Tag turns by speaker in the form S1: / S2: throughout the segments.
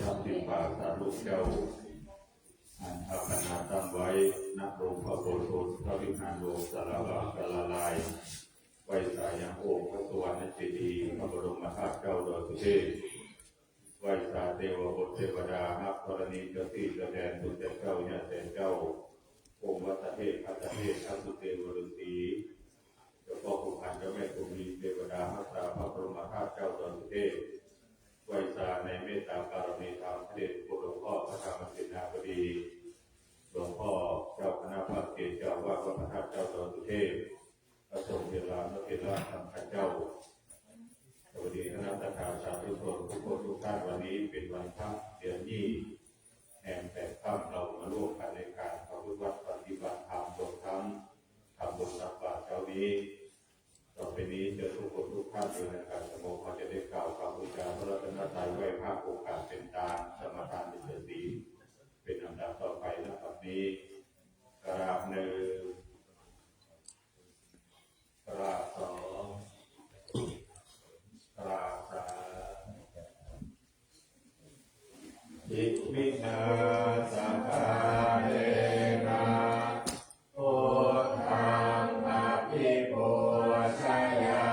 S1: ทำติดปากสาลูกเจ้าอาคณาตั้งไว้นักโลภะโกโทพระวิหารโลสารวะกะละลายไว้สายังโอพระสวรรค์เจดีย์พระบรมธาตุเจ้าดอยสุเทพไว้สาเทวบุตรเทวดาฮับธรณีเจ้าที่เจ้าแดนบุตรเจ้าเนี่ยแสนเจ้าองค์วัตเทพพัตเทพพระสุเทวฤาษีเจ้าพ่อขุนพันเจ้าแม่กุมีเทวดาฮับตาพระบรมธาตุเจ้าดอยสุเทพไว้สาในเมตตาการมีธรรมเดชหลวงพ่อพระธรรมสินาบดีหลวงพ่อเจ้าคณะภาคเกศเจ้าว่าพระธาตุเจ้าดอยสุเทพพระสงฆ์เวลาพระเทระธรรมเจ้าสวัสดีคณะทาสาธุชนทุกคนทุกท่านวันนี้เป็นวันพระเดือนยี่แห่งแต่ค่ำเรามาร่วมกันในการปฏิบัติปฏิบัติธรรมรวมทั้งทำบุญตักบาตรเช้านี้ต่อไปนี้เจอทุกคนทุกท่านอยู่ในการสงบเขาจะได้กล่าวคำบูชาพระรัตนตรัยไหว้พระโอกาสเป็นตาสมทานเป็นเจดีย์เป็นอันดับต่อไปนะครับนี้กราบหนึ่งกราบสองกราบสามอิมินาสังฆาเรนะโอทังอภิปูชยา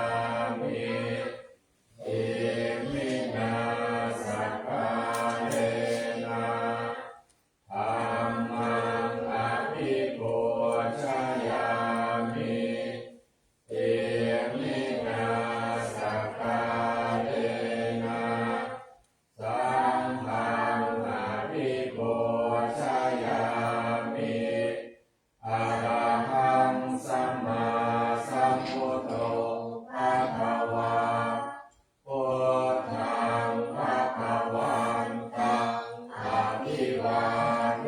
S1: มิอิมินาสังฆาเรนะธัมมังอภิปูชยามิอิมินาสังฆาเรนะสังฆังอภิปูชยามิอะระหังสัมมาสัมพุทโธภะคะวาพุทธังภะคะวันตังอะภิวาเท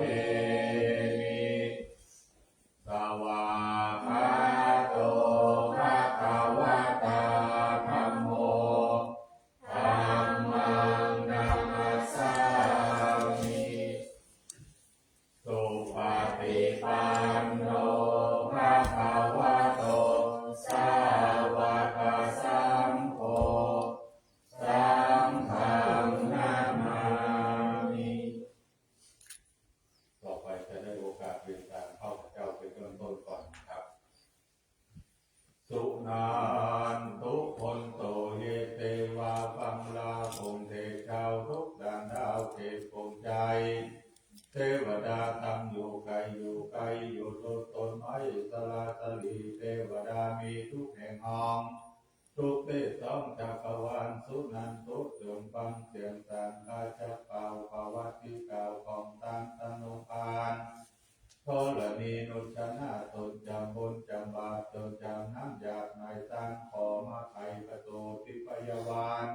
S1: มิสวากขาโตภะคะวะตาธัมโมธัมมังนัมมัสสามิสุปฏิปันโนภะคะวะโตสาวกสังโฆสังฆังนามามิต่อไปจะได้โอกาสเรียนตามข้าพเจ้าเป็นเบื้องต้นก่อนครับสุนันทุกคนโตเยเตวาปังลาคงเทเจ้าทุกด่านดาวเทพคงใจเทวดาทำอยู่ไกลอยู่ไกลอยู่ตัวตนไอ้สลาสลีเทวดามีทุกแห่งห้องทุกเทศสองจักรวาลสุนันทุกจงฟังเสียงต่างข้าจะเป่าภาวะที่กล่าวของตามตนุพานธรณีนุชนาตนจำบนจำบาตนจำน้ำหยาดในตังขอมาไขประตูทิพยวาน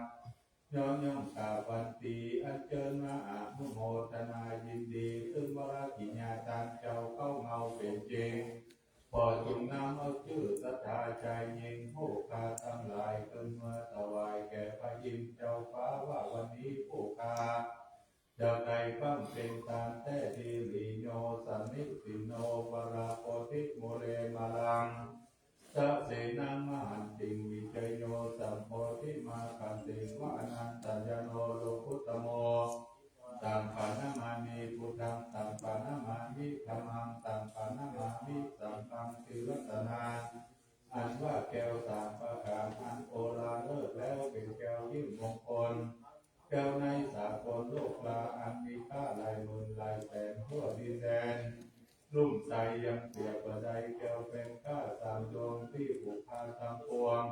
S1: ย่อมย่อมกาวันตีอันเจิญมาอานุโมทนายินดีซึ่งวรากิญญาตานเจ้าเข้าเงาเป็นจริงพอจุงนำเอาชื่อศรัทธาใจยิงผู้คาทั้งหลายขึ้นเมื่อถวายแก่พระยิมเจ้าฟ้าว่าวันนี้ผู้คาจะไกลฟังเป็นตามแท้ดีหลีโยสันนิสิโนวราโปธิโมเลมาลังสัพเสนังมหันติวิจโยสัมโพธิมาคันติวะอนันตัญญโนโลกุตโมตัมปะนะมามิพุทธังตัมปะนะมามิธัมมังตัมปะนะมามิสังฆังติรัตนาอันว่าแก้วสามประการอันโอฬารเลิศแล้วเป็นแก้วยิ่งมงคลแก้วในสากลโลกลาอันมีค่าหลายหมื่นหลายแสนทั่วดินแดนรุ่มใสยังเปรียบประใดแก้วเป็นข้าสามดวงที่ผูกพันทั้งปวง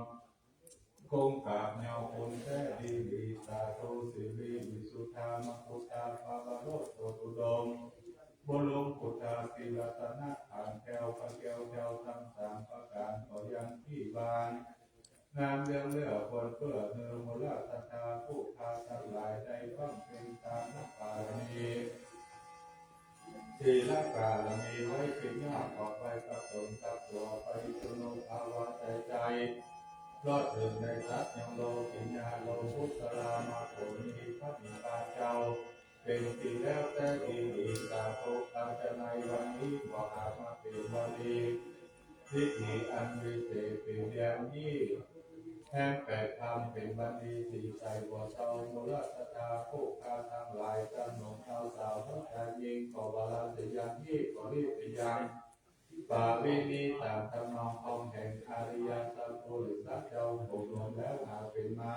S1: คงกราบแนวคุณแท้ดีดีสาธุสิริวิสุทธามกุฏาภาวโรจน์โสตุดมบรมกุฏาศิลตนะอ่านแก้วพระแก้วเจ้าทั้งสามประการขอยังที่บานงามเรื่องเลือคนเพื่อเนื้อมูลศรัทธาผู้พาทั้งหลายได้ฟังเป็นตามนักปารามีศีลกาลมีไว้เป็นยอดออกไปกับตนกับตัวไปจุนุภาวะใจรอดถึงในสัตว์ยังโลกิญญาโลพุทธรามาโผมีพระนิพพานเจ้าเป็นที่แล้วแต่ดีดีสาธุอาจในวันนี้ขอหามาเป็นวันดีทิฏฐิอันวิเศษเป็นอย่างยิ่ง แห่งแปดคำเป็นบัณฑิตสีใจบ่เศร้ามูลสัทธาผู้ค้าทั้งหลายจำหนงเอาสาวพระชายยิงขอบาลาสยังที่ขอรีบยังปาวินีตามทำนองคอมแห่งอริยสัจโพธิสัตว์เจ้าผมรวมแล้วหาเป็นมา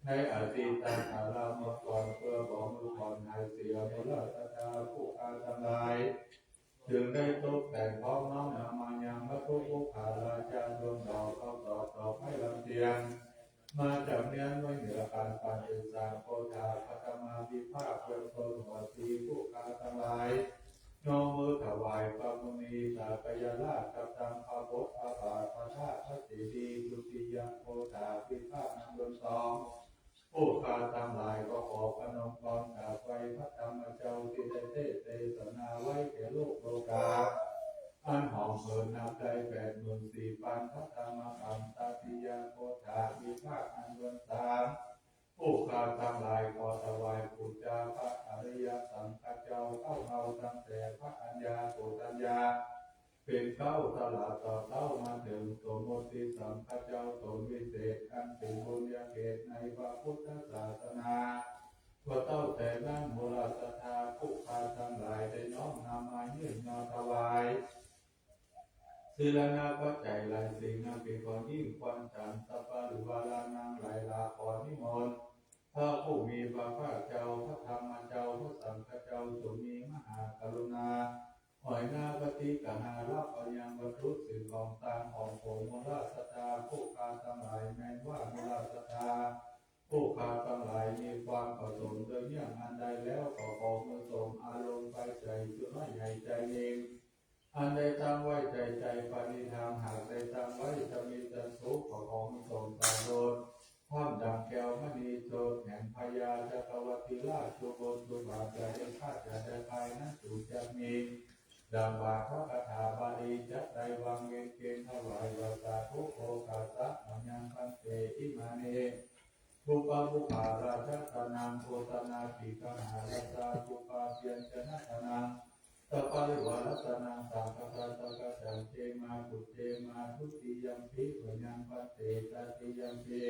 S1: ในอดีตกาลเมื่อก่อนเพื่อบอกมือก่อนหายเสียมูลสัทธาผู้ค้าทั้งหลายจึงได้ตกแต่งพร้อมน้อมนำมายังพระพุทธขาราชาดวงดาวเข้าต่อให้ลำเทียงมาจากเนื้อไว้เหนือการปัญญาสามโพธาพัฒมาวิภาคเพื่อนคนหัวทีผู้ค้าทั้งหลายโนมือถวายพระมุนีสากยราชกับตังพระพุทธพระบาทพระธาตุพระเจดีย์ดุติยังโพธาวิภาคนันดนสองผู้ค้าทั้งหลายก็ขอพนมกรกราบไหว้พระธรรมเจ้าที่ได้เทศนาไว้แก่โลกโลกาอันหอมเหินนับได้84,000พระธรรมคำตาติยาโพธาวิภาคอันดวนสามผู้ค้าทั้งหลายขอถวายบูชาพระอริยสังฆเจ้าเข้าเอาตั้งแต่พระอัญญาโกฏัญญาเป็นเก้าตลาดต่อเต้ามาถึงสมมติสังฆเจ้าตนวิเศษอันเป็นบุญญาเขตในพระพุทธศาสนาว่าเต้าแต่นั้นมูลสัทธาผู้ค้าทั้งหลายได้น้อมนำมายื่นมาถวายศิลนาปัจจัยหลายสิ่งนั้นเป็นของยิ่งควรฉันสัพพะหรือวาลานางหลายลาขอนิมนต์พระผู้มีพระภาคเจ้าพระธรรมเจ้าพระสังฆเจ้าจงมีมหากรุณาหอยนาปฏิกหารับเอายังบรรลุสิ่งของตามของโผมูลสัทธาผู้ค้าทั้งหลายแม้ว่ามูลสัทธาผู้ค้าทั้งหลายมีความประสงค์โดยเยี่ยงอันใดแล้วขอของมือสมอารมณ์ไปใจจุดน้อยใหญ่ใจเองอันใดตั้งไว้ใจปณิธานหากใดตั้งไว้จะมีแต่สุขของสมตาโลดท่ามดังแก้วมณีโจทย์แห่งพญาจักรวรรดิราชจุบลจุบาจะได้คาดจะได้ภายนั้นถูกจะมีดังบาทพระคาถาบาลีจัดได้วางเงินเกณฑ์ถวายวาสาทุโภคาสะมัญญังพันเตอิมาเนบุปผุภาราชตานังโพธนาปิกหาราชาบุปาเพียรชนะตานังตปาริวารัตนังสังฆปะตะกะจันเจมาปุเจมาทุติยัมปิมัญญังพันเตตติยัมปิ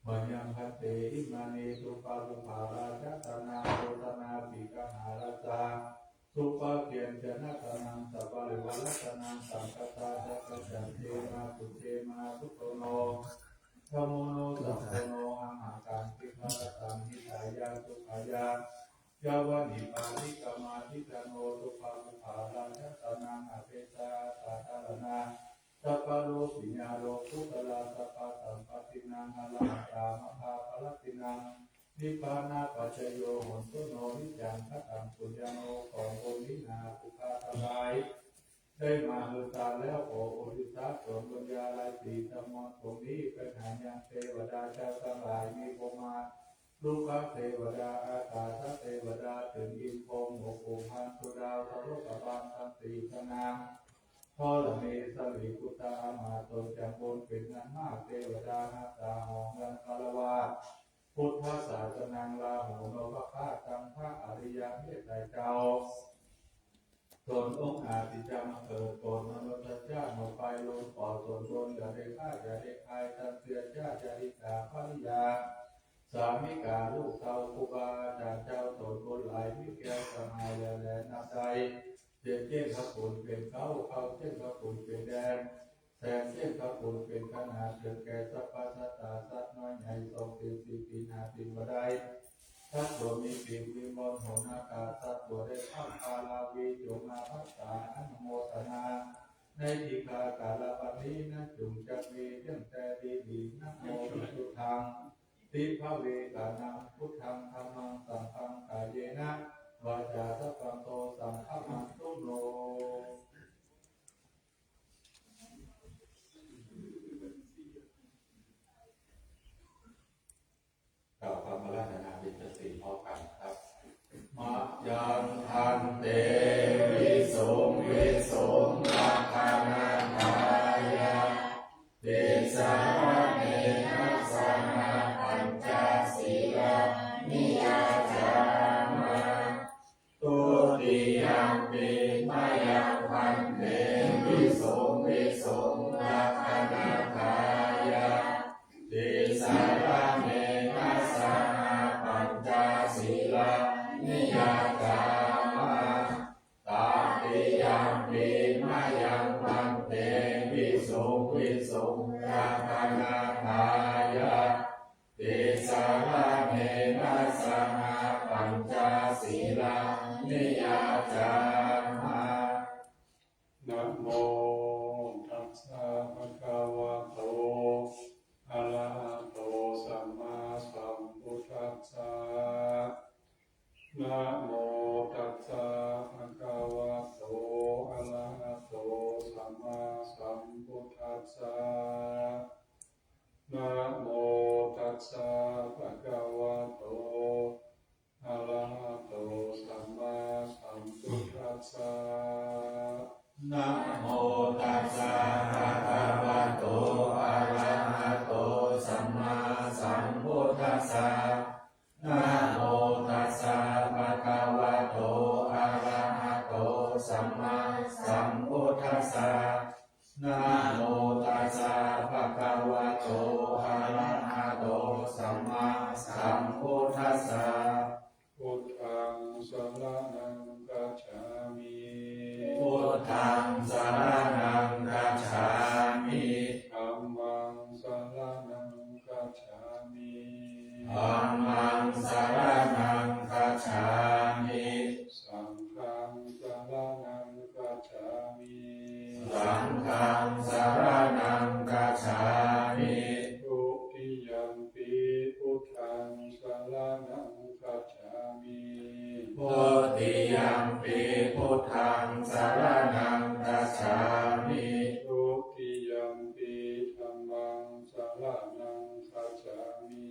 S1: มัญญังพันเตอิมานิสุปาปุภาราชตานังโพธนาปิกหาราชาสุปาเพียรชนะตานังตปาริวารัตนังสังฆปะตะกะจันเจมาปุเจมาทุโตโนธโมโนสัพโพโนอังหาการติภะตังหิตายาสุขายายาวานิปาลิกามาทิตโนสุภาภุภาราชตานังอเปตาตาตาลนาสัพพะโลปิญญาโลกุตลาสัพพะสัมปตินังอรหัตามหาภลตินังนิพพานาปัจจโยโหนตุโนนิจังทัตตังปุญญโนของโอนินาภูคาทลายได้มาเมื่อตาแล้วโอโอทิสัตสมบุญญาลายสีธรรมะตรงนี้เป็นหายังเทวดาเจ้าทั้งหลายมีโภมาลูกเทวดาอากาศเทวดาถึงอินพรหมหกภูพันธุดาวทะลุกบาลทั้งสี่พนางทอละเมสลิกุตามาตนจำบนเป็นนันมากเทวดานาตาหองลังคารวาพุทธศาสนาลาโหโนภาตังพระอริยเมตไตรเจ้าตนองค์อาติจะมาเกิดตนมนุษย์ชาติมาไปลงปอดตนอย่าได้ฆ่าอย่าได้คายตันเตือนชาติอย่าได้กาภริยาสามิกาลูกเต่าภูบาจากเจ้าตนคนหลายมิแก้วสมายแลนับใจเจ็ดเจ้งขบุญเป็นเขาเจ้งขบุญเป็นแดนแสงเจ้งขบุญเป็นขนาดเกิดแก่สัพพะสัตตาสัตว์น้อยใหญ่ทรงเป็นสี่ปีนาปีบ่ได้ถ้าตัวมีปีวิมลโหนากาสัตว์ตัวได้ข้ามพาลาวีจงมาพักษาอนุโมทนาในทีฆากาลปัจนี้นะจุงจักมีเรื่องแต่ดีนะโมวิสุทธังติภเวกานังพุทธังธัมมังสังฆังกายเยนะวาจาสัพพันโตสังฆมังตุโนกล่าวคำพระราชนาเป็นสี่พอกันครับมายังทันเตวิสุงรักขานาทายาเดสาวะเนนัสสานาปัญจศีลานิยาจามาตุ
S2: นะโมตัสสะภะคะวะโตอะระหะโตสัมมาสัมพุทธัสสะนะโมตัสสะภะคะวะโตอะระหะโตสัมมาสัมพุทธัสสะนะโมตัสสะภะคะวะโตอะระหะโตสัมมาสัมพุทธัสสะ
S1: นะโมตัสสะภะคะวะโตอะระหะโตสัมมาสัมพุทธัสสะนะโมตัสสะภะคะวะโตอะระหะโตสัมมาสัมพุทธัสสะนะโมตัสสะภะคะวะโตอะระหะโตสัมมาสัมพุทธัสสะ
S2: พุทธังสรณังคัจฉามิ
S1: พุทธังสรณังคัจฉามิ
S2: ธัมมังสรณังคัจฉามิ
S1: ธัมมังสรณังคัจฉามิ
S2: สังฆังสรณังคัจฉามิ
S1: สังฆังสรณังคัจฉามิ
S2: ทุติยัมปิพุทธังสรณังคัจฉามิ
S1: พุติยัมปิพุทธังสรณังคัจฉามิ
S2: ทุติยัมปิธัมมังสรณังคัจฉามิ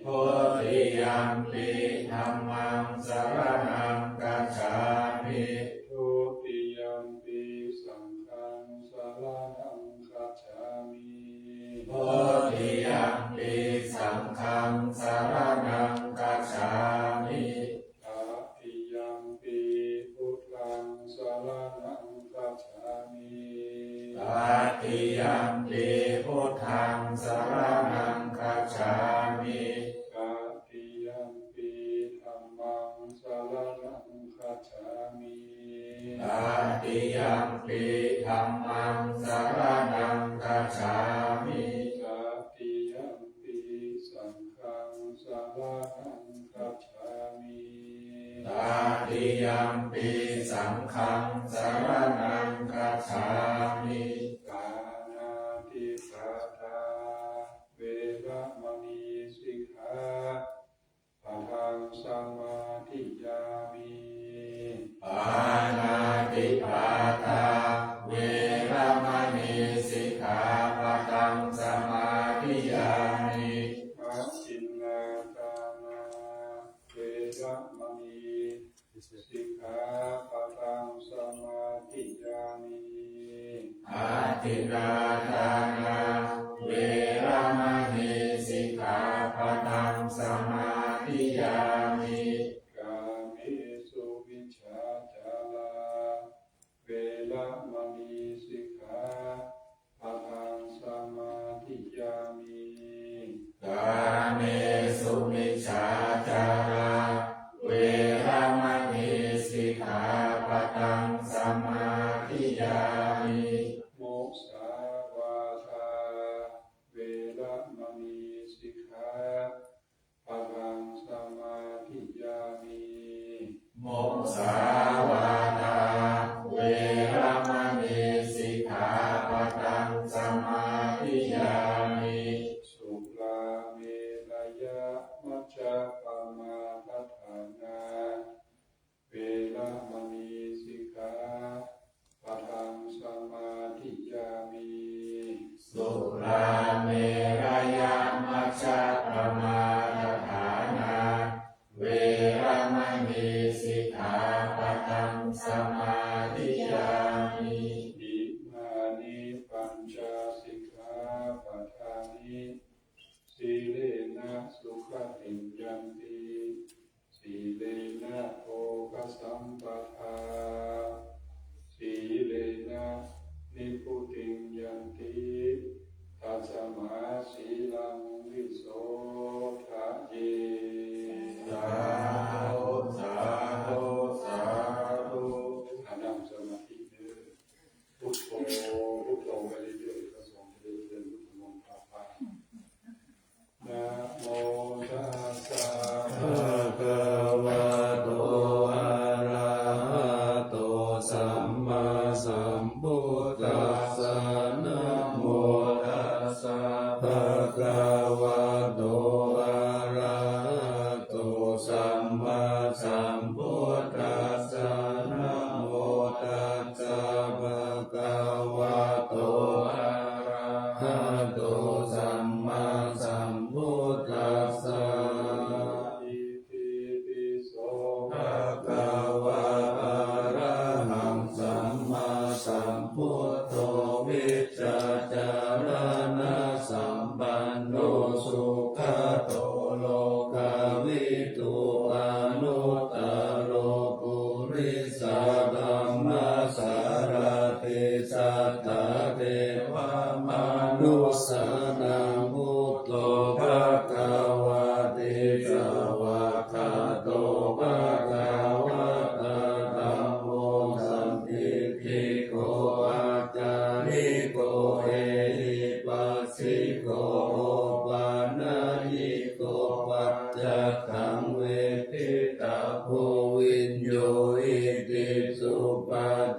S1: พุติยัมปิธัมมังสรณังคัจฉามิ
S2: ทุติยัมปิสังฆังสรณังคัจฉามิ
S1: พุติยัมปิสังฆังสรณังคัจฉามิ
S2: ตติยัมปิพุทธังสรณังคัจฉามิ
S1: ตติยัมปิพุทธังสรณังคัจฉามิ
S2: ตติยัมปิธัมมังสรณังคัจฉามิ
S1: ตติยัมปิธัมมังสรณังคัจฉามิ
S2: ตติยัมปิสังฆังสรณังคัจฉามิ
S1: ตติยัมปิสังฆังสรณังคัจฉามิ
S2: กานาติปาตาเวระมณีสิกขาปะทังสมาธิยามิ
S1: ปานาติปาตาเวระมณีสิกขาปะทังสมาธิยามิ
S2: มัชฌินาทานาเวระมณีสิกขาปะทังสมาธิยามิ
S1: อาทินนาทานาเวระมณีสิกขาปะทังสมาธิยามิ
S2: กาเมสุวิชชาจาราเวระมณีสิกขาปะทังสมาธิยามิ
S1: กาเมสุมิจฉาจาราเวระมณีสิกขาปะทังสมาธิยามิ
S2: มุสาวาท
S3: ตัสสะนะโมตัสสะภะคะวะโตอะระหะโตสัมมาสัมพุทธัสสะนะโมตัสสะภะคะวะโตอะระหะโตสัมมาสัมพุทธัสสะ
S2: อิติปิโส
S3: ภะคะวะอะระหังสัมมาสัมพุทโธวิจจารณะสัมปันโนสุขโตโลกวิทูอนุตตโรปุริสธัมมาสารติสัทธะเทวมนุสสานังพุทโธภะคะวะติสวากขาโตภะคะวะตะธัมโมสันติทิโกอาจาริโกเอหิปัสสิโกโอปานายิโกปัจจตังเวทิตาโพวินโยอิติสุป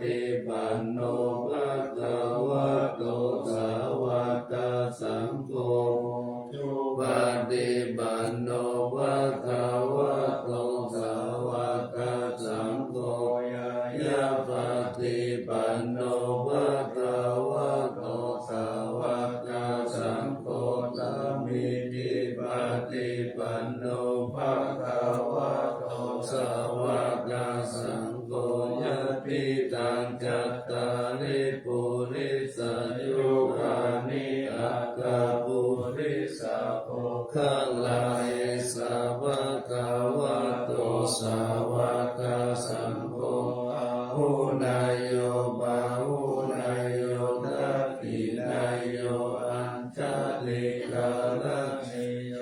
S3: ฏิปันโนภะคะวะโตสาวกสังโฆสุปฏิปันโนภะคะวะโตสาวกสังโฆยะปฏิปันโนภะคะวะโตสาวกสังโฆสัมมิติปฏิปันโนภะคะวะโตสาวกสังโฆยะปิตังจัตตาริปุริสยุคานิอัตตาปุริสโภคะลาเยสาวกวะโตสาวกสังโฆหุนายโยบาหุนายโยทักขินายโยอัญชลิกาลักขิโย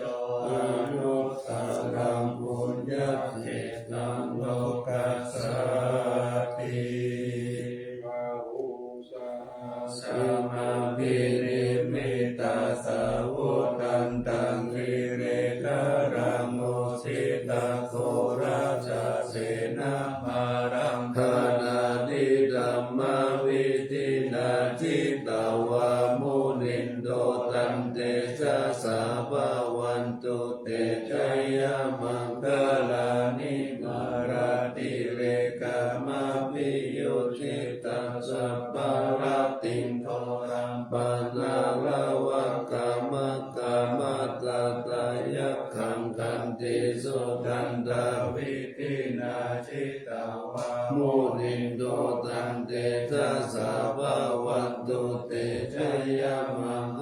S3: อนุตตรังปุญญเขตังโลกัสสติ
S2: วะอุสา
S3: สัมมาปิริมิตาสาวุตันตังกิเรกะรังโมสิตาโคราชเสนามารังคานาดิธัมมาวิตินาจิตาวามุนินโดตันเตชะสาภาวันตุเตชะยะมังคลานิมาราติเรกามาปิโยชิตังสัพพะรติงโทรังปานาลาวะกามะกามะตาตายะขังกันติสุดันดาวิตินาจิตาวามุนินโดตันเตชะสาภาวันตุเตชะยะมังค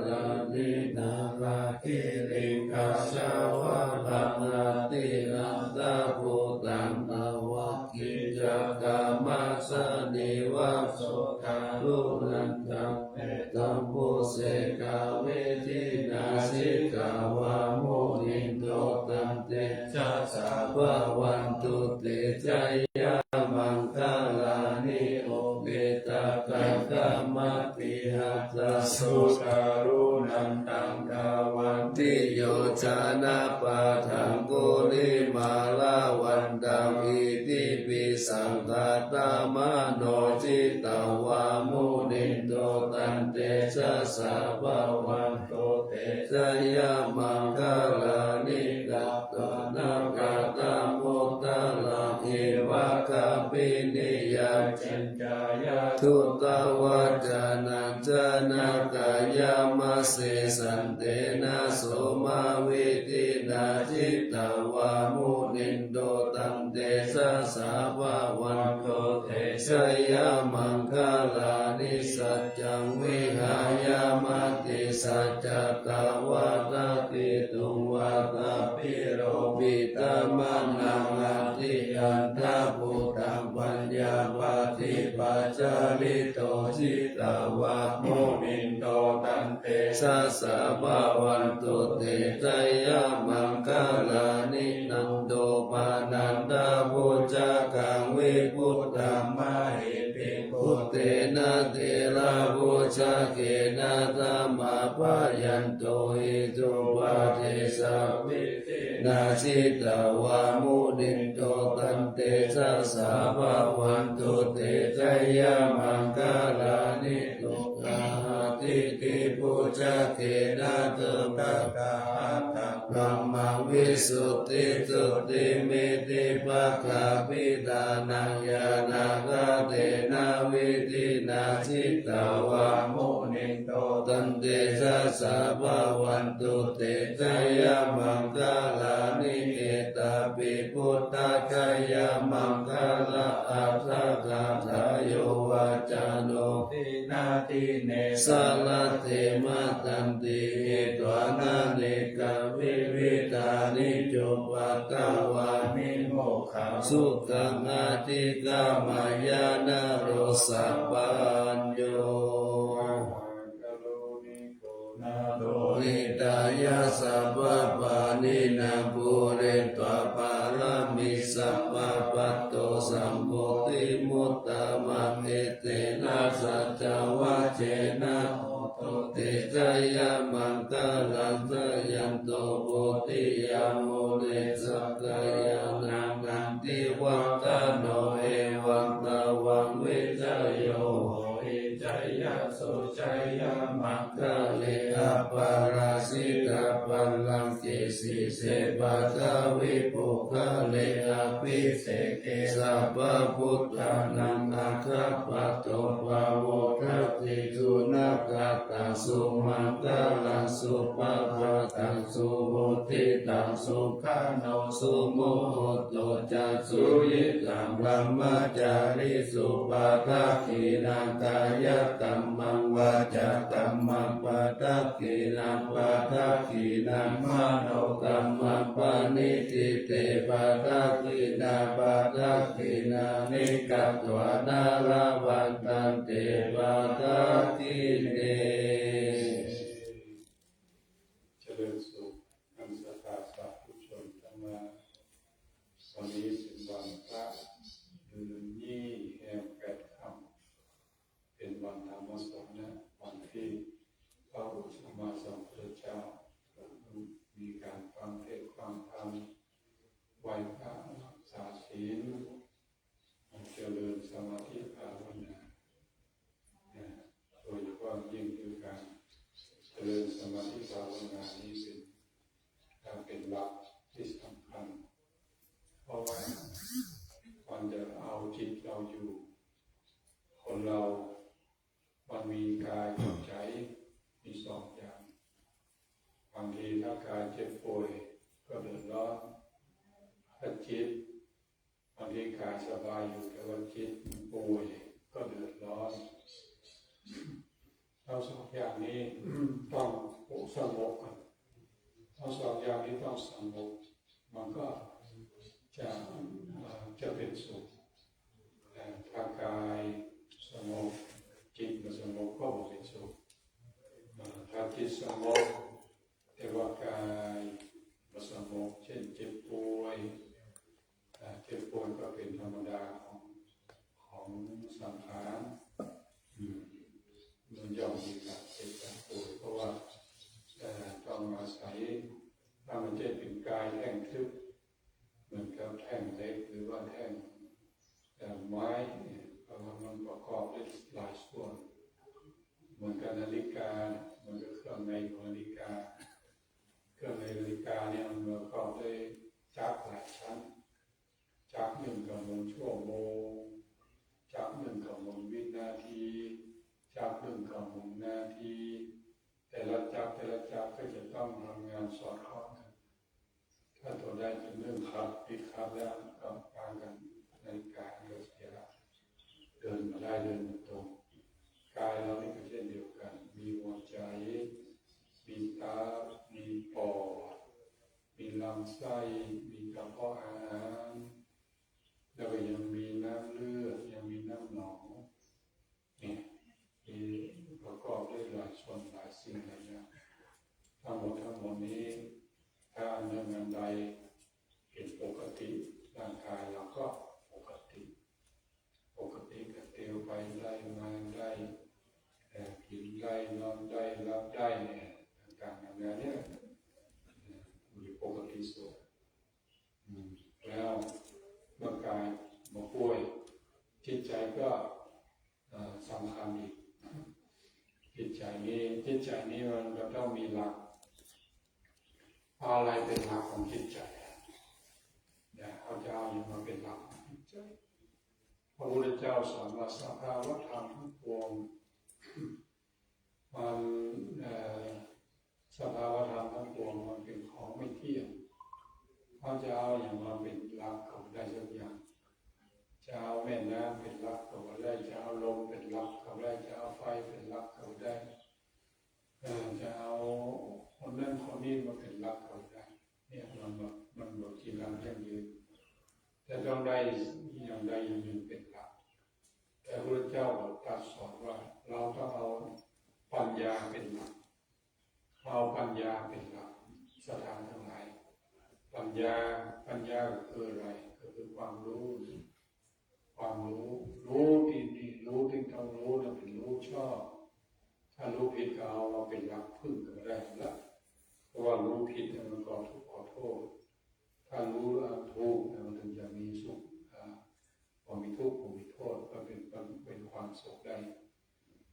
S3: ลานินาภาคิริกาชาวะปังอาติอันตาภูตังนาวะกิจกามัสสนิวัสโสกาลุนันตังเมตัมปุเสกาเวทินาสิกาวามุนินโตตันเตชะสาภาวันตุเตชะยะมังคลานิโอเกตากะกะมัตติหัสสะสุการุนันตังกาวันติโยชนะปะทังกุลิมาลาวันตังอิติปิสังฆตามโนจิตาวามุนินโตตันเตชะสาภาวันโตเตชะยะมังคลานิกัตตนะกะตะมุตตะลังอิวะคาปินิยาจินจายะทุตวัจจนะจนะกายามัสสิสันเตนะโสมาวิตินาจิตตวามุนินโดตันเตสะสาภาวันโตเตชะยะมังคลานิสัจจังวิหายามติสัจจตาวาตติตุงวาตาปิโรปิตามานังอติยันทภูตังปัญญาปฏิปัจจาริโตจิตาวามุนินโตตันเตสะสะภาวันตุเตชะยะมังคลานินันโดปานันตาพุจกังวิพุตตัมมาหิปิพุตเตนะเตระพุจเกนะธัมมาปะยันโตหิตุปะเทสะวิตินาจิตาวามุนินโตตันเตสะสะภาวันตุเตชะยะมังคลา จเกนะตุตตาตังธัมมังวิสุทธิสุทธิมิติภะคะปิตานังญาณกเตนะวิธินาชิตาวามุนิโตตันเตชะสะภะวันตุเตชะยะมังคลานิเอตาปิพุทธชยะมังคลาอัสสะกะทาโยวาจาโนทินาทิเนสาลเทมะตันติตวานาเนกวิวิตานิจุปัตตวานิโมขังสุขังอาทิกามายานโรสัพพัญโยนาโดนิตายาสัพพปานินาภูเรตวะปารามิสัพพะปัตโตสัมโพธิมุตตะมะเมเตนะสัจจวัจเจนะโหตุเตชะยะมังคลังสยันโตโพธิยาโมเลสักกายานังนันติวังตโนเอวังตาวังเวจโยโหอิจยะสุจยะมังคเลอะปาราสิกาปัลลังเกสิเสปะทาวิปุคะเลอะปิเสเกสัพพะพุทธานังอาคัปปะโตภาโวทัตติจุนะกะตังสุมังคลังสุปะภะตังสุโหติตังสุขาโนสุโมโหโตจักสุยิตังลัมมะจาริสุปะทักขินังกายกัมมังวาจากัมมังปะทักขินังปะทักขินังมโนกัมมังปะนิทิเตปะทักขินาปะทักขินานิกัตวานาลาวันตันเตปะทักขิเน
S2: เจริญสุขอันสถาสาธุชนทั้งหลายวันนี้เป็นวันพระเดือนยี่แห่งแปดค่ำเป็นวันธรรมสวนะวันที่พระอุตมะสัมพุทธเจ้ามีการฟังเทศน์ฟังธรรมไหว้พระรักษาศีลเจริญสมาธิภาวนาโดยเฉพาะยิ่งคือการเจริญสมาธิภาวนานี้เป็นหลักที่สำคัญเพราะว่ามันจะเอาจิตเราอยู่คนเรามันมีกายกับใจมีสองอย่างบางทีถ้ากายเจ็บป่วยก็เดือดร้อนถ้าจิตบางทีกายสบายอยู่แต่ว่าจิตป่วยก็เดือดร้อนเราสองอย่างนี้ต้องสงบกันเราสองอย่างนี้ต้องสงบมันก็จะเป็นสุขแต่ถ้ากายสงบจิตมันสงบก็เป็นสุขถ้าจิตสงบแต่ว่ากายมันสงบเช่นเจ็บป่วยก็เป็นธรรมดาของสังขารมันย่อมมีการเจ็บการป่วยเพราะว่าต้องอาศัยถ้ามันจะเป็นกายแท่งทึบเหมือนกับแท่งเหล็กหรือว่าแท่งไม้เพราะว่ามันประกอบด้วยหลายส่วนเหมือนกับนาฬิกามันก็เครื่องในของนาฬิกาเครื่องในนาฬิกาเนี่ยมันประกอบด้วยจักรหลายชั้นจักรหนึ่งก็หมุนชั่วโมงจักรหนึ่งก็หมุนวินาทีจักรหนึ่งก็หมุนนาทีแต่ละจักรก็จะต้องทำงานสอดคล้องกันถ้าตัวใดเป็นเรื่องขัดผิดขัดแล้วก็พากันนาฬิกาก็เสียเดินมาได้เดินมาตรงกายเรานี่ก็เช่นเดียวกันมีหัวใจมีตามีปอดมีลำไส้มีกระเพาะอาหารแล้วก็ยังมีน้ำเลือดยังมีน้ำหนองเนี่ยมีประกอบด้วยหลายส่วนหลายสิ่งหลายอย่างทั้งหมดนี้ถ้าอันหนึ่งอันใดเป็นปกติร่างกายเราก็ปกติก็เตียวไปได้มาได้กินได้นอนได้รับได้เนี่ยต่างๆนานาเนี่ยมีปกติสุดแล้วเมื่อกายมาป่วยจิตใจก็สำคัญอีกจิตใจ นี้มันก็ต้องมีหลักอะไรเป็นหลักของจิตใจเขาจะเอาอย่างมาเป็นหลักของจิตใจพระพุทธเจ้าสอนว่าสภาวะธรรมทั้งปวงมันสภาวะธรรมทั้งปวงมันเป็นของไม่เที่ยงเขาจะเอาอย่างมาเป็นหลักเขาได้สักอย่างจะเอาแม่น้ำเป็นหลักเขาได้จะเอาลมเป็นหลักเขาได้จะเอาไฟเป็นหลักเขาได้จะเอาคนนั้นคนนี้มาเป็นหลักเขาได้เนี่ยมันบอกที่เรายั่งยืนแต่ต้องได้อย่างใดอย่างหนึ่งเป็นหลักแต่พระเจ้าตรัสสอนว่าเราต้องเอาปัญญาเป็นหลักเอาปัญญาเป็นหลักสถานทั้งหลายปัญญาก็คืออะไรก็คือความรู้รู้ที่ต้องรู้นะเป็นรู้ชอบถ้ารู้ผิดก็เอามาเป็นหลักพึ่งก็ไม่ได้ละเพราะว่ารู้ผิดมันก็ถูกขอโทษถ้ารู้ถูกมันถึงจะมีสุขพอมีทุกข์พอมีโทษก็เป็นความสุขได้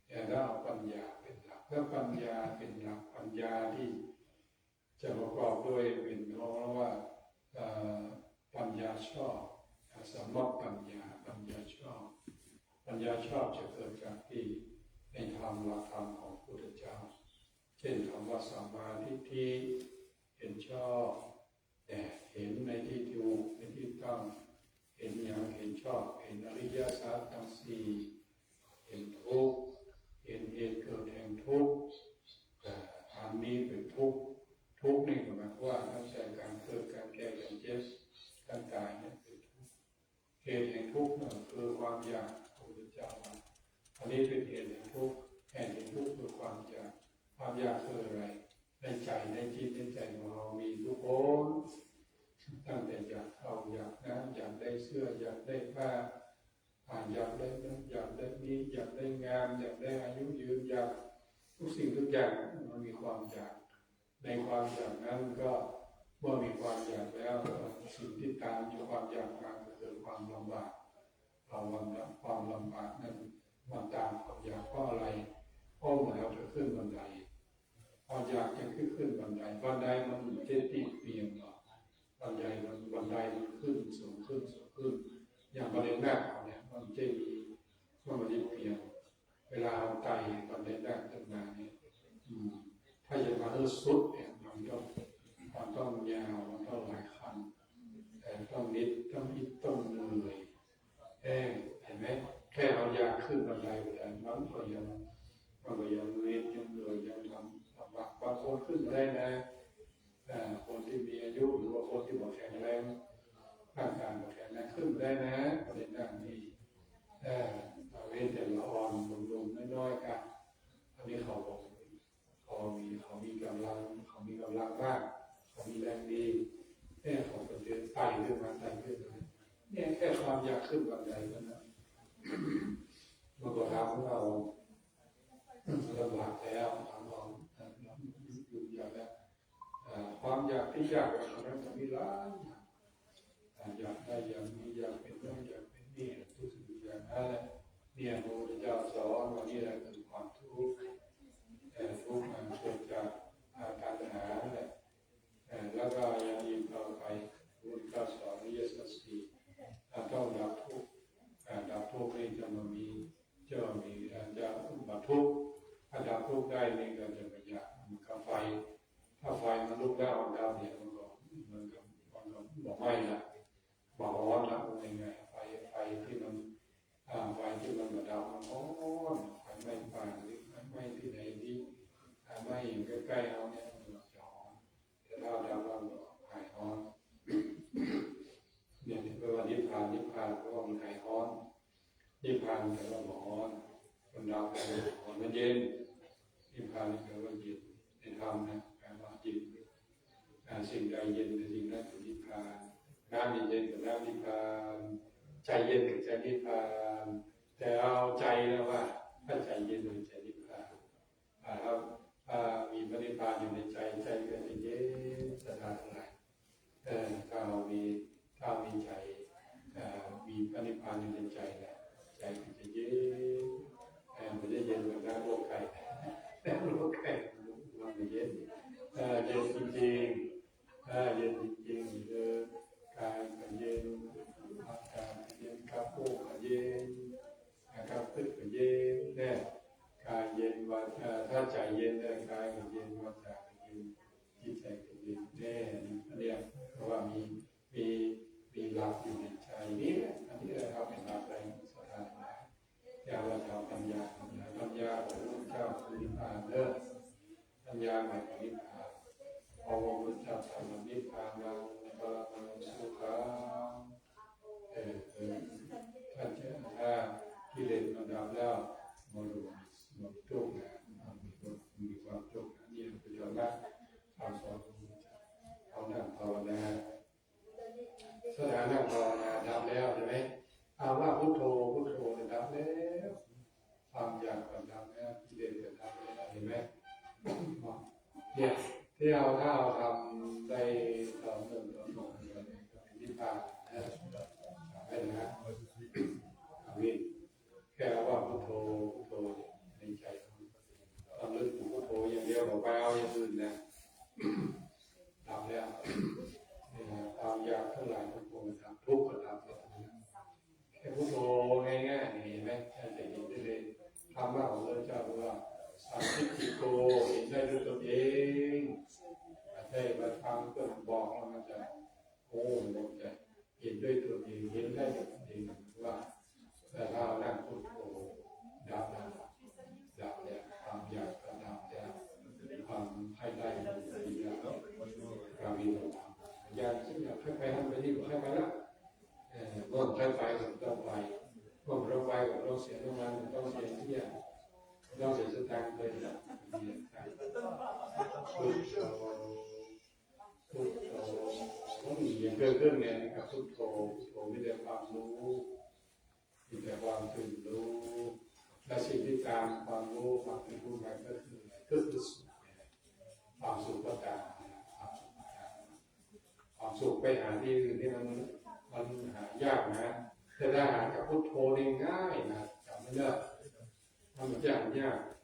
S2: แต่ถ้าเอาปัญญาเป็นหลักถ้าปัญญาเป็นหลักปัญญาที่จะประกอบด้วยเป็นเพราะว่าปัญญาชอบสมมติปัญญาชอบจะเกิดจากที่ในธรรมหลักธรรมของพระพุทธเจ้าเช่นคำว่าสัมมาทิฏฐิเห็นชอบแต่เห็นในที่ถูกในที่ต้องเห็นอย่างเห็นชอบเห็นอริยสัจทั้งสี่เห็นทุกข์เห็นเหตุเกิดแห่งทุกข์อันนี้เป็นทุกข์นี่ก็หมายความว่าตั้งแต่การเกิดการแก่การเจ็บการตายเนี่ยเป็นทุกข์เหตุแห่งทุกข์นั่นคือความอยากพระพุทธเจ้าว่าอันนี้เป็นเหตุแห่งทุกข์คือความอยากคืออะไรในใจในจิตในใจของเรามีทุกคนตั้งแต่อยากเอาอยากน้ำอยากได้เสื้ออยากได้ผ้าอยากได้นั้นอยากได้นี้อยากได้งามอยากได้อายุยืนอยากทุกสิ่งทุกอย่างมันมีความอยากในความอยากนั้นก็เมื่อมีความอยากแล้วสิ่งที่ตามอยู่ความอยากมาก็คือความลำบากความลำบากนั้นมันตามความอยากเพราะอะไรเพราะเหมือนเราจะขึ้นบันไดความอยากจะขึ้นบันไดมันเจ็ดติดเปียงหรอกบันไดมันขึ้นสูงขึ้นอย่างบันไดหน้าเขาเนี่ยมันเจ็ดมันจะเปียงเวลาเราไต่บันไดหน้าขึ้นมาเนี่ยถ้าจะมาสุดเนี่ยมันต้องยาวมันต้องหลายคันแต่ต้องนิดต้องเหนื่อยเห็นไหมแค่เราอยากขึ้นบันไดแต่มันก็ยังนิดยังเหนื่อยยังทำลำบากบางคนขึ้นได้นะคนที่มีอายุหรือว่าคนที่บอกแข็งแรงร่างกายบอกแข็งแรงขึ้นได้นะประเด็นนั้นนี่เว้นแต่ละอ่อนลงน้อยๆกันอันนี้เขาบอกเขามีกำลังมากเขามีแรงดีเขาเป็นเดินไต่ขึ้นมาเนี่ยแค่ความอยากขึ้นบันไดนั้นนะมันก็ทำให้เราลำบากแล้วทำเราอยู่อย่างนี้ความอยากที่อยากแบบนั้นจะมีหลายอยากได้อย่างนี้อยากเป็นนั่นอยากเป็นนี่ทุกสิ่งทุกอย่างนั่นแหละเนี่ยพระพุทธเจ้าสอนว่านี่แหละคือความทุกข์ทุกข์มันเกิดจากตัณหาแหละแล้วก็ยังยิ่งต่อไปพระพุทธเจ้าสอนอริยสัจสี่ต้องดับทุกข์นี่จะมีดับทุกข์ถ้าดับทุกข์ได้นี่ก็จะประหยัดมันก็ไฟถ้าไฟมันลุกได้มันดับเนี่ยมันก็บอกไม่ละบอกร้อนละเป็นไงไฟที่มันมาดับมันร้อนไฟไหม้ป่าหรือไหม้ที่ไหนที่ไหม้อยู่ใกล้ๆเราเนี่ยมันจะร้อนแต่ถ้าดับมันหายร้อนเนี่ยเวลานิพพานเพราะว่ามันหายร้อนนิพพานแต่ว่าร้อนมันดับแต่ว่ามันเย็นนิพพานแปลว่าเย็นในธรรมนะแปลว่าเย็นสิ่งใดเย็นสิ่งนั้นเป็นนิพพานน้ำเย็นกับน้ำนิพพานใจเย็นกับใจนิพพานแต่เอาใจนะว่าถ้าใจเย็นเป็นใจนิพพานครับมีพระนิพพานอยู่ในใจก็จะเย็นสถานทั้งหลายถ้ามีใจมีพระนิพพานอยู่ในใจแล้วใจก็จะเย็นมันจะเย็นแบบน้ำโลกไก่ ว่าถ้าใจเย็นร่างกายก็เย็นวาจาก็เย็นจิตใจก็เย็นแน่อันเนี้ยเพราะว่ามีหลักอยู่ในใจนี่แหละอันนี้เราเป็นหลักแรงสถานะที่เราทำปัญญาของพระพุทธเจ้าคือนิพพานเลิศปัญญาหมายถึงนิพพานพอพระพุทธเจ้าทำนิพพานเราบาลังสุขังถ้ากิเลสมันดับแล้วมันหมดทุกข์นะมีความทุกข์นี่เป็นยอดละคำสอนเอานั่งภาวนาสถานะภาวนาดับแล้วใช่ไหมเอาว่าพุทโธพุทโธดับแล้วความอยากก็ดับแล้วกิเลสก็ดับแล้วเห็นไหมเนี่ยที่เราถ้าเราทำได้ต่อเนื่องต่อเนื่องก็เป็นนิพพานนะเป็นนะวินแค่ว่าพุทโธพุทโธในใจทำเรื่องพุทโธอย่างเดียวเราไปเอาอย่างอื่นนะทำแล้วความอยากทั้งหลายทั้งปวงทำทุกข์ก็ทำแล้วแค่พุทโธง่ายๆเห็นไหมแค่จะเห็นได้เลยธรรมะของพระเจ้าว่าสัมทิฏฐิโกเห็นได้ด้วยตนเองใช่มาฟังก็บอกแล้วมันจะโอ้มันจะเห็นด้วยตัวเองเห็นได้ด้วยตัวเองว่าแต่ถ้าเรานั่งพุทโธดับแล้วความอยากก็ดับแล้วความให้ได้ดีแล้วการมีเราทำอยากให้ไปทำไปที่ให้ไปละร่วมให้ไปกับต้องไปร่วมเราไปกับเราเสียน้ำมันต้องเสียที่อย่างเราเสียสตางค์ไปละพุทโธต้องมีอย่างเรื่องเนี่ยนะครับพุทโธมีแต่ความรู้มีแต่ความตื่นรู้และสิ่งที่ตามความรู้ความตื่นรู้ไปก็คือสุขความสุขก็ตามความสุขไปหาที่อื่นที่มันหายากนะแต่ถ้าหากับพุทโธง่ายนะจำไม่ได้ทำมันยาก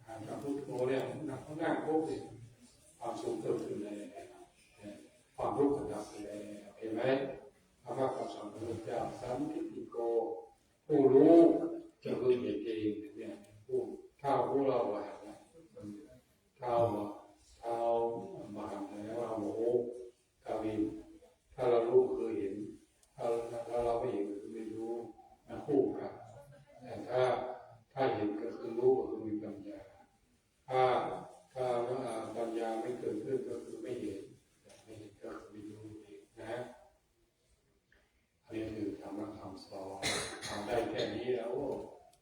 S2: หากับพุทโธเนี่ยนั่งโค้งสิความสุขเกิดขึ้นเลยความรู้กระดับเลยเห็นไหมธรรมะคำสอนของพระเจ้าสัมทิฏฐิโกผู้รู้จะคือเห็นเองเนี่ยผู้เท่าผู้เราว่าเท่ามาแล้วเราโมกาวินถ้าเรารู้คือเห็นถ้าเราไม่เห็นก็คือไม่รู้มันคู่กันแต่ถ้าเห็นก็คือรู้ก็คือมีปัญญาถ้าปัญญาไม่เกิดขึ้นก็คือไม่เห็นก็ไม่รู้เองนะอันนี้คือธรรมะคำสอนทำได้แค่นี้แล้ว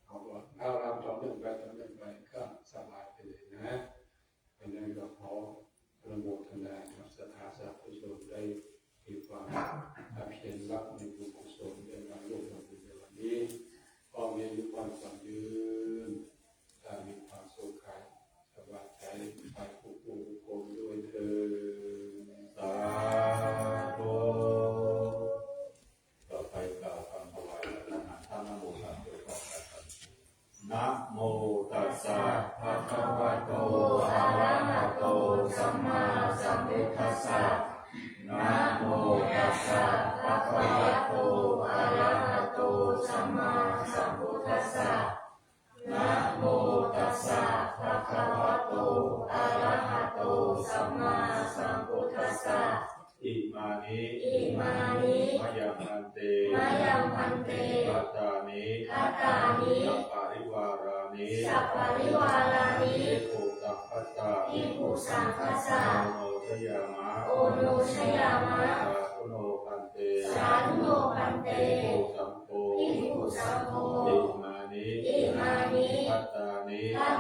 S2: เอาว่าถ้าเราทำเรื่องไปก็สบายไปเลยนะเป็นนั้นก็ขออนุโมทนากับศรัทธาสาธุชนได้มีความเพียรรับในบุญกุศลในการร่วมทำบุญในวันนี้ก็มีความสัมยืนมีความสุขกายสบายใจไปผู้คนด้วยเถิด
S1: สาธุต่อไปกล่าวคำถวายพระทหารท่านนะโมตัสสะนะโมตัสสะภะคะวะโตอะระหะโตสัมมาสัมพุทธัสสะนะโมตัสสะภะคะวะโตอะระหะโตสัมมาสัมพุทธัสสะนะโมตัสสะภะคะวะโตอะระหะโตสัมมาสัมพุทธัสสะอิมานิมะยังพันเตปัตตานิสัพปะริวารานิภิกขุสัพพะสะโอโนชยามะสาธุโนพันเตภิกขุสัมโฆอิมานิปัตตานิสัพ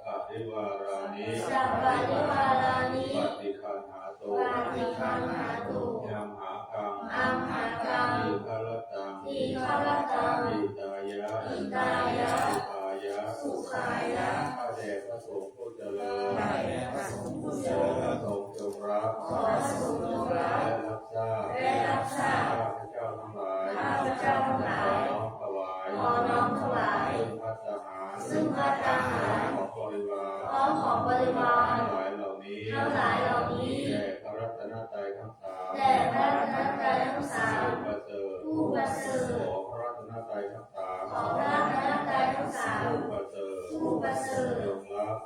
S1: พะริวารานิปฏิคันหาโตยัมหากังอิคารตังอิตายะสุขายะข้าแด่พระสงฆ์ผู้เจริญขอพระสงฆ์จงรับและรับทราบข้าพเจ้าทั้งหลายขอน้อมถวายซึ่งภัตตาหารของบริวารทั้งหลายเหล่านี้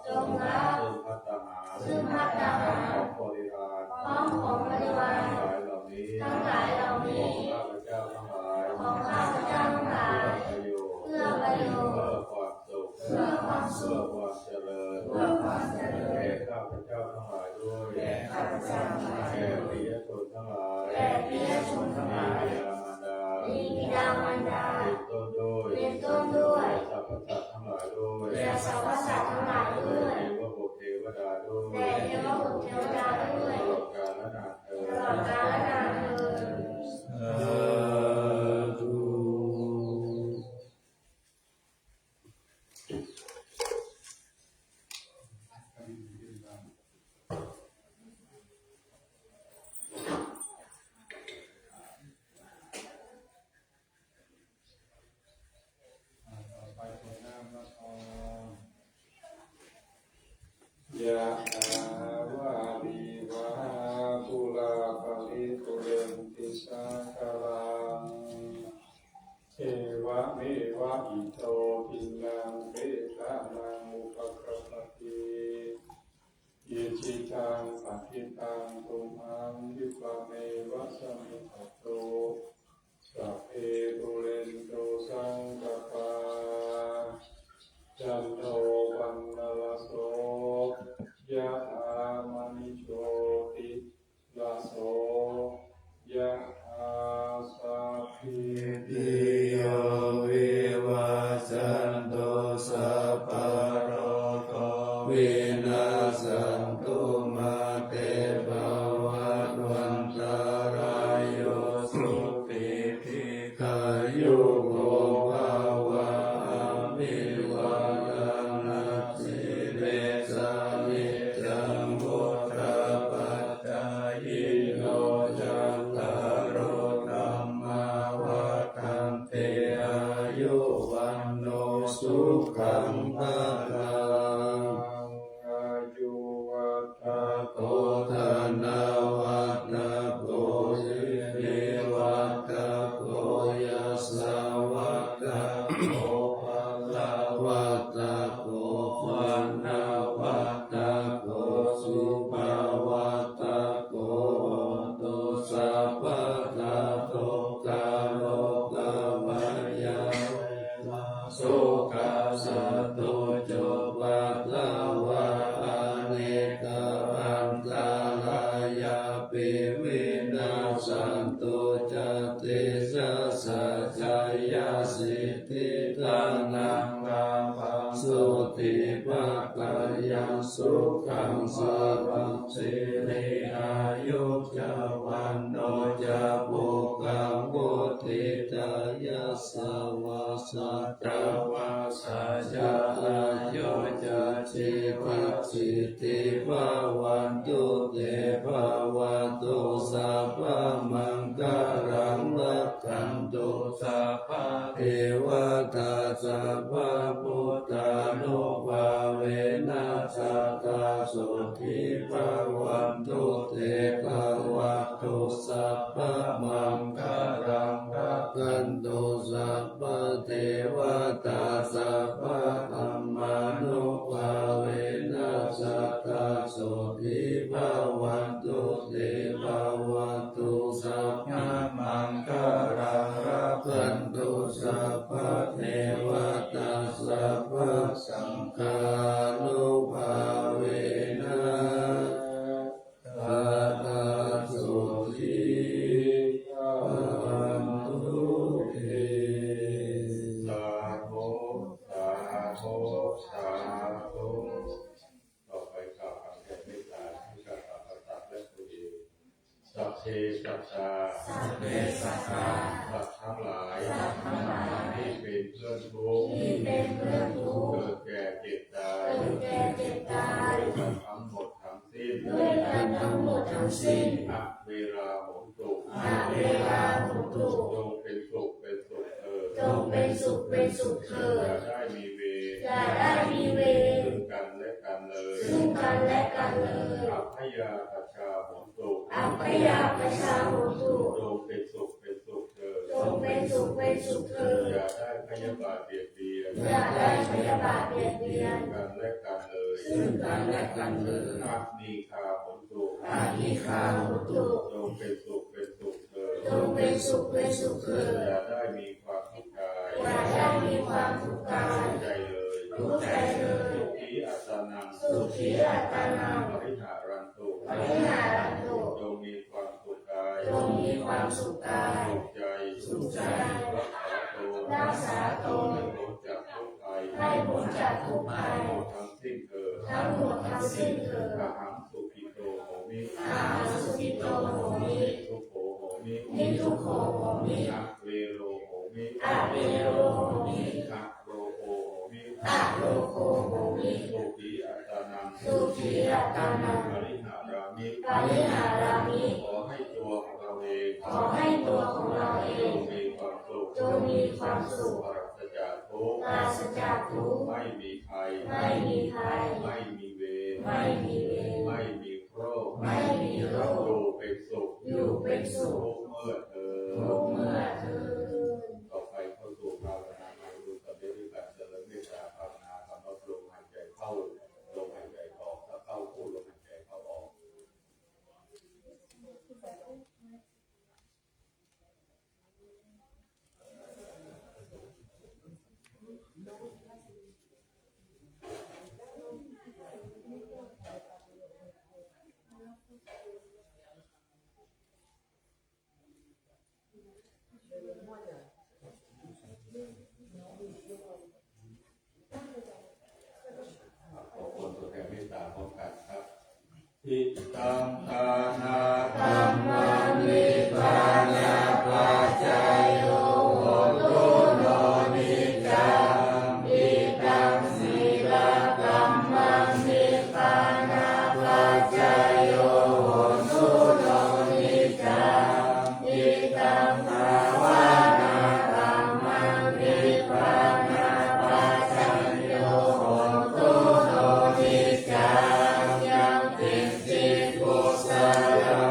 S4: จงรับ
S1: ซึ่งภัตตาหาร
S4: ซึ่งภัตตาหาร
S1: ของบริวาร
S4: พร้อมของบริวาร
S1: ทั้งหลายเหล่านี้
S4: ทั้งหลายเหล่านี้
S1: ของข้าพเจ้าทั้งหลาย
S4: ของข้าพเจ้าทั้งหลาย
S1: เพื่อประโยชน์
S4: เพื่อประโยชน์
S1: เพื่อความสุข
S4: เพื่อความสุ
S1: เพื่อ
S4: ข
S1: ความเจริญ
S4: เพื่อความเจริญ
S1: แก่ข้าพเจ้าทั้งหลายด้วย
S4: แก่ข้าพเจ้าทั้งหลาย
S1: แก่ปิยชนทั้งหลาย
S4: แก่ปิยชนทั้งหลาย
S1: บิดามารดา
S4: มีบิดามารดา
S1: เป็นต้นด้วย
S4: เป็นต้นด้วย
S1: สรรพสัตว์ทั้งหลายด้วย
S4: แก่สรรพสัตว์ทั้งหลายด้วย
S1: เทวบุตรเทวดาด้วย
S4: แด่เทวบุตรเทวดาด้วย
S1: ตลอดกาลและนานเทอ
S4: ต
S1: ญ
S4: ลอดกาลและนานเทอญ
S3: สาธุ
S2: ต่อไปตัวหน้าพระทองยะถาวาริวหาปุราปาริปุเรนติสาคาลังเอวะเมวะอิโตทินังเปตานังอุปกปปติยิจิตังปฏิตังตุมหังวิปะเมวะสมิจจโตสัพเพปุเรนโตสังกปาจันโทปันนรสโสยะถามณิโชติลาโสยะถาสัพพิติ
S3: ติโยวิวัชชันตุสัพพะโรโควินาศตุมาเตภวัตวันตรายโยสุขิธิขายุโกภวะอภิวาทนาสิเรสานิจังพุทธปัจจายโนจัตตารโอธรรมาวัฏันติอายุวันโนสุขังภะลัง
S2: อายุวัฏฏะ
S3: โกธนาวัตตะโกสิริวัตตะโกยัสสะวัตตะโกภะละวัตตะโกวันนาวัตตะโกสุภาวัตตะโกตุสัพพะทาโตกาโลกาวัยยะสุขัสสะตุโจปัตตะวะอเนกอันตรายาปิวินาสันตุจติสัสสะจายาสิทธิทานังราภังสุติปักกายังสุขังสารังสิริอายุจาวันโนจะปุกังวุติตายาสวาสัตวาสัจอายุจะชีวัสิทธิภาวันตุเตภาวันตุสัพพมังคารังรักขันตุสัพพะเทวตาสัพพะพุทธานุภาเวนัสสะตาสุขีภาวันตุเตภาวันตุสัพพมังคารังรักขันตุสัพพะเทวตาสัพพะธรรมานุภาเวนัสสะตาสุขีภาวันตุเตภาวันตุสัพพะมังคารังรักขันตุสัพพะเทวตาสัพพะสังฆานุภาเวนะตาตาสุขีภาวันตุเต
S1: สาธุสาธุสาธุต่อไปกล่าวคำแผ่เมตตาให้กับสรรพสัตว์และผู้อื่นสัพเพสัตตา
S4: สัพเพสัตตา
S1: สัตว์ทั้งหลาย
S4: สัตว์ทั้งหลาย
S1: ที่เป็นเพื่อนทุกข์
S4: ที่เป็นเพื่อนทุกข์
S1: เกิดแก่เจ็บตาย
S4: เกิดแก่เจ็บตาย
S1: ด้วยกันทั้งหมดทั้งสิ้น
S4: ด้วยกันทั้งหมดทั้งสิ้น
S1: อะเวลาหนตุก
S4: อาเวลาหุตุก
S1: จงเป็นสุขเป็นสุขเถิด
S4: จงเป็นสุขเป็นสุขเถิ
S1: อย่า
S4: ด
S1: ได้มีเวร
S4: อย่าได้มีเวร
S1: ซึ่งกันและกันเลย
S4: ซึ่งกันและกันเลย
S1: อัพยาตชาหนตุก
S4: อัปยาประชาหุตุ
S1: จงเป็นสุขเป็นสุขเถิด
S4: จงเป็นสุขเป็นสุขเถิด
S1: อย่าได้พยาบาทเบียดเบียน
S4: อย่าได้พยาบาทเบียดเบียน
S1: กันและกันเลย ย
S3: ซึ่งกันและกันเลย
S1: อานิคาหุตุ
S3: อานิคาหุตุ
S1: จงเป็นสุขเป็นสุขเถิด
S4: จงเป็นสุขเป็นสุขเถิด
S1: อย่าได้มีความทุกข์กาย
S4: อย่าได้มีความทุกข์กาย
S1: ใจเลย
S4: ทุกข์ใจเลย
S1: สุขีอัตตานัง
S4: สุขีอัตตานัง
S1: ปริหารันตุ
S4: ปริหารันตุ
S1: จงมีความสุขกาย
S4: จงมีความสุขกาย
S1: สุขใจ
S4: สุขใจ
S1: รักษาตน
S4: รักษาตน
S1: ให้พ้นจากทุกข์ภัย
S4: ให้พ้นจากทุกข์ภัย
S1: ทั้งสิ้นเถิด
S4: ทั้งหมดทั้งสิ้นเถิด
S1: กหังสุขิโตโหมิ
S4: อาสุขิโตโหมิ
S1: ทุกโขโหมิ
S4: นิทุกโขโหมิ
S1: อะเวโรโหมิ
S4: อะเวโรโหมิ
S1: อะโรโหมิ
S4: อะโลโคโหมิ
S1: สุขีอัตตานัง
S4: สุขีอัตตานัง
S1: ปริหารามิ
S4: ปริหารามิ
S1: ขอให้ตัวของเราเอง
S4: ขอให้ตัวของเราเอ
S1: จ
S4: ง
S1: งมีความสุข
S4: จงมีความสุข
S1: ปราศจากทุกข์
S4: ปราศจากทุกข์
S1: ไม่มีภัย
S4: ไม่มีภัย
S1: ไม่มีเวร
S4: ไม่มีเวร
S1: ไม่มีโรค
S4: ไม่มีโรค
S1: อยู่เป็นสุข
S4: อยู่เป็นสุข
S1: ทุกเมื่อเธอ
S4: ทุกเมื่อเธอ
S1: ต่อไปเข้าสู่ภาวนาในรูปแบบด้วยการเจริญเมตตาภาวนาคำว่าลมหายใจเข้าลมหายใจออกถ้าเข้าพูดลมหายใจเข้าออก ขอบคุณตัวแทนเมตตาพร้อมกันครับทิตังทานา
S4: ธัมมังนิพพานาปัจจายโยโหตุโนนิจังอิตังสีลธัมมังนิพพานาปัจจายโยโหตุโนนิจังอิตังภาวนาธัมมังนิพพานาปัจจายโยโหตุโนนิจังยังกินจิตกุศล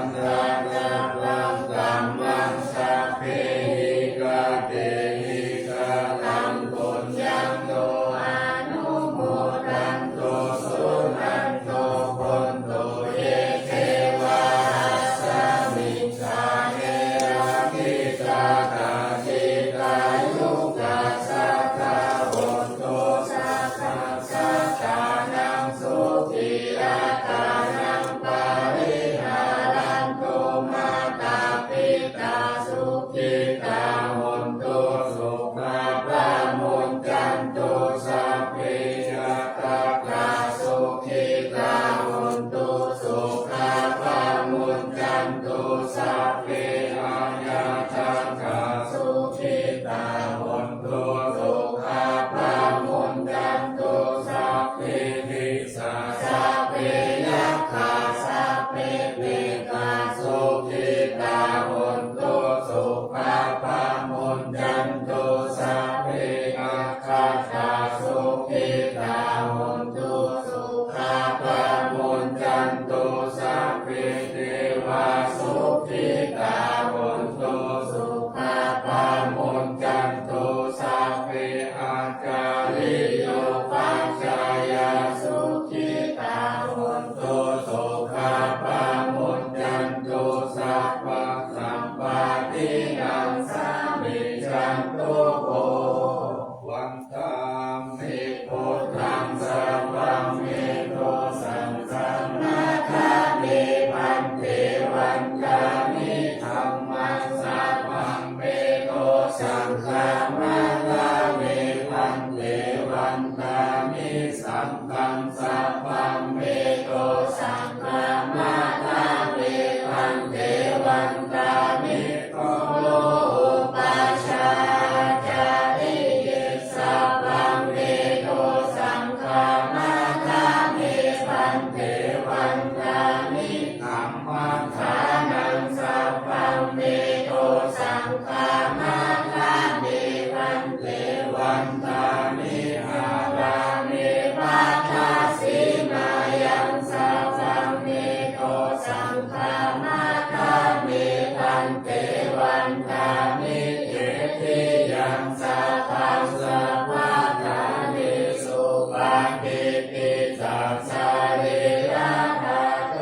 S3: ตัสสะเรระหะโต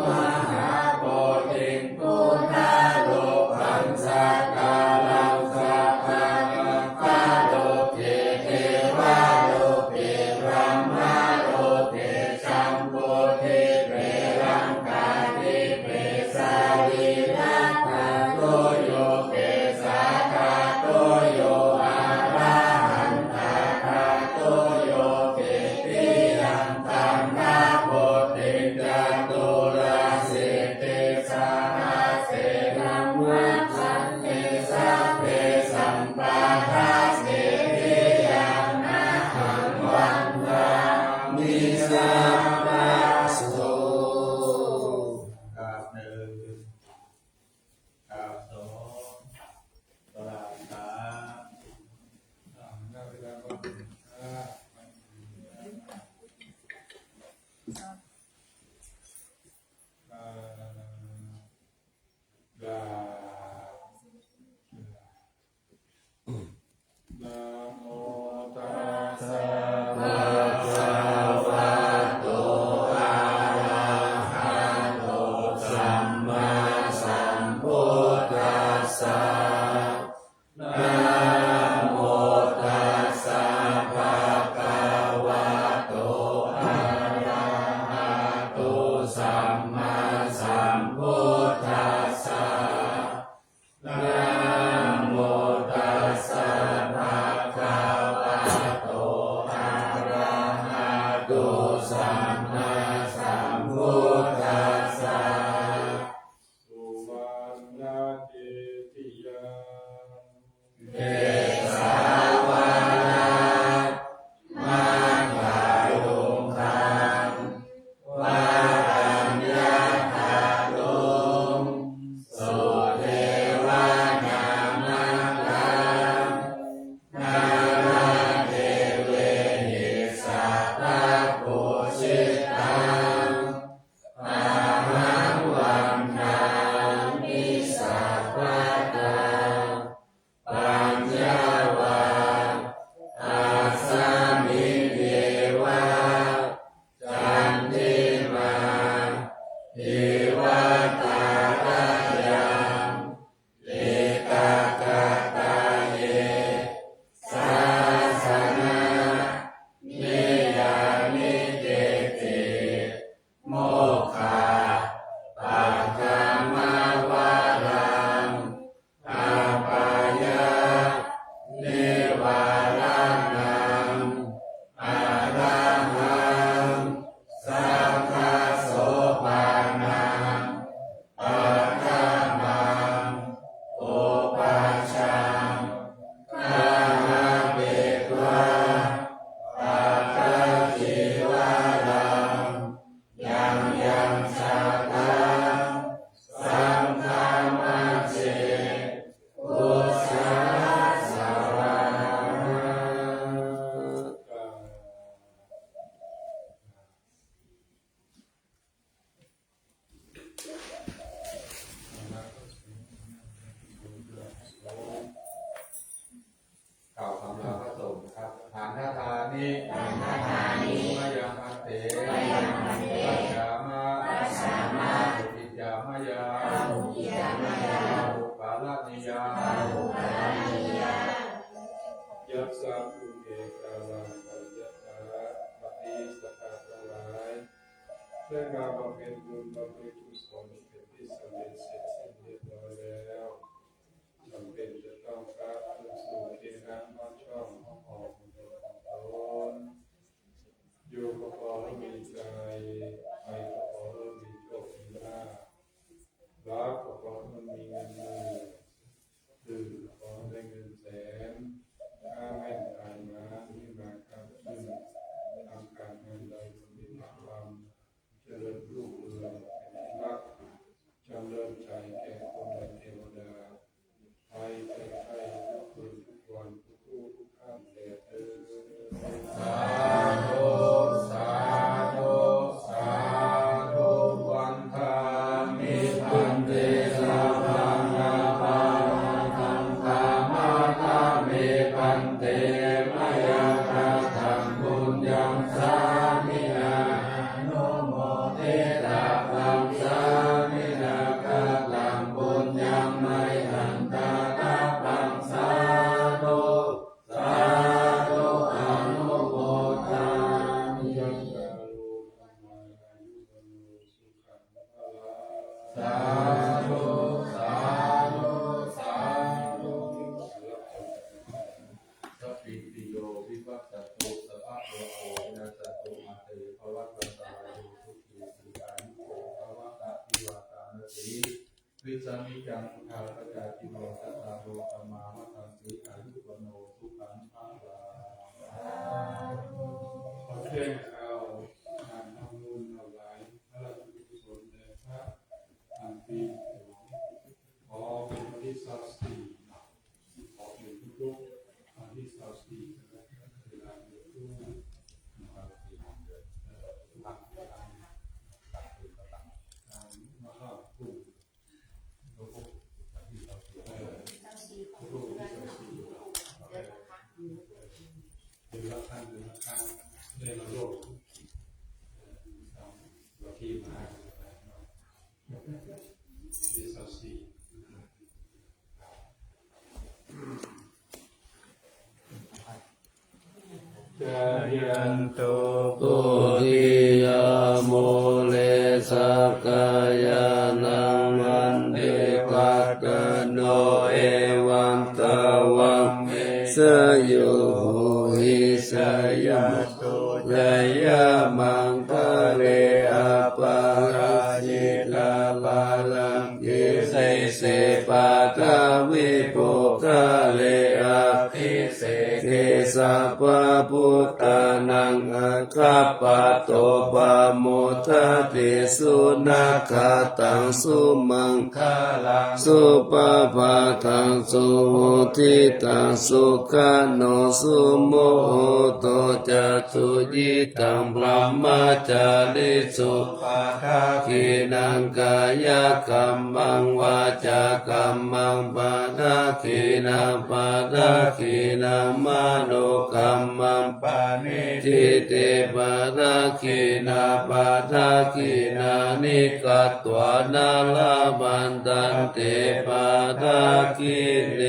S3: มหาโพธิพุทธาโลกังสักกาลังสัพพะกะโลเกเทวะโลเกพระมะโลเกสัมโพธิเปรังกาติเปสาลีรัตถะโตโยเปสาคาโตโยอะระหันตาคาโตโยเกติยันตังนาโพธิจตุราเสเตสานาเสนังวัฏสันเตสัพเพสัมปาทาเสติยังนะหังวันทามิสัพพะโสกับหนึ่งกับสองตลาดสาม
S2: ได้เวลาก็ลานะโมตัสสะ
S3: ภะคะวะโตอะระหะโตสัมมาสัมพุทธัสสะนะโมตัสสะภะคะวะโตอะระหะโตสัมมาสัมพุทธัสสะนะโมตัสสะภะคะวะโตอะระหะโตสัมมาสัมพุทธัสสะ
S2: สุวรรณเจติยา
S3: เกสาวานามาคาลุงคังวารัญญาคาลุงสุเทวานามาลังนาราเทเวหิสัพพะปุชิตังอาหังวันนามิสัพพะตา ปัญญาวาอาสามิเทวะจันทิมาเทวตารายังเอกกตาเยสาสนานิยานิเกติโมกขาปัจจามาวารัง อาปายานิวารานังอาราหังสัพพะโสปานังปัฏฐามังโอปัชฌังอาหาเบกวาปัตตาจิวารังยังยังสัตตังสังฆามัจเจ พุทธาสวา
S1: กล่าวคำลาพระสงฆ์ครับฐานทานิมยังอันเตปัจจามาปุติจามยาอุปาลนิยา
S2: ยัสสะภูเอกาลังปัญญาปฏิสตาทั้งหลายได้มาบำเพ็ญบุญบำเพ็ญกุศลเป็นที่สำเร็จเสร็จสิ้นเรียบร้อยแล้วจำเป็นจะต้องการขึ้นสู่เขตน้ำบ้านช่องห้องออกของตนอยู่ก็พอให้มีใจไปก็พอให้มีโชคมีลาภรักก็พอให้มีเงินหมื่นดื่มก็พอให้ได้เงินแสน ข้าแม่ตายมาที่มาครับขึ้นทำการงานใดคนมีความเจริญรุ่งเรืองเป็นที่รักจำเริญใจ
S3: าธุสาธุสาธุ
S1: สัพพิติโยวิวัตตุสัพพะโลโกวินาศตุมาเตภวัตวันตรายโยสุขีสุขานิโกภวะตะวิวัตานสีวิสามิจังพุทธาปจาติโนสัตตาโลธรรมามัทันติอายุวโนสุขังภาลัง
S2: ขอเชิญเอาการทำบุญถวายพระราชกุศลแด่พระอันปีขอเป็นวันที่24ขอเป็นทุกๆวันที่24เวลาเดือนตุลาคมหลักการมหาภูมิทุกที่เดือนละครั้งเดือนละโลกเราที่มาที่24จายันโต
S3: ตุติยโมเลสักกายานังมันเดปัตตโนเอวังตวังสโยหิสยาตุยยะมังคะเลอะปาราจิตาปาลังเยเสเสปะทะวิปุคะเลอะภิเสเกสัพพะพุทธานังอะคัปปะโตปะโมทัตติสุนัขขะตังสุมังคลังสุปปะทังสุทิตังสุขันโนสุโมโหโตจะตุยิตังพรหมจาริสุปะทาคินังกายกรรมังวาจากรรมังปะทาคินังปะทาคินังมโนกรรมังปานิทิเตปะทาคินาปะทาคินานิกัตวานาลาบันตันเตปะทาคิเน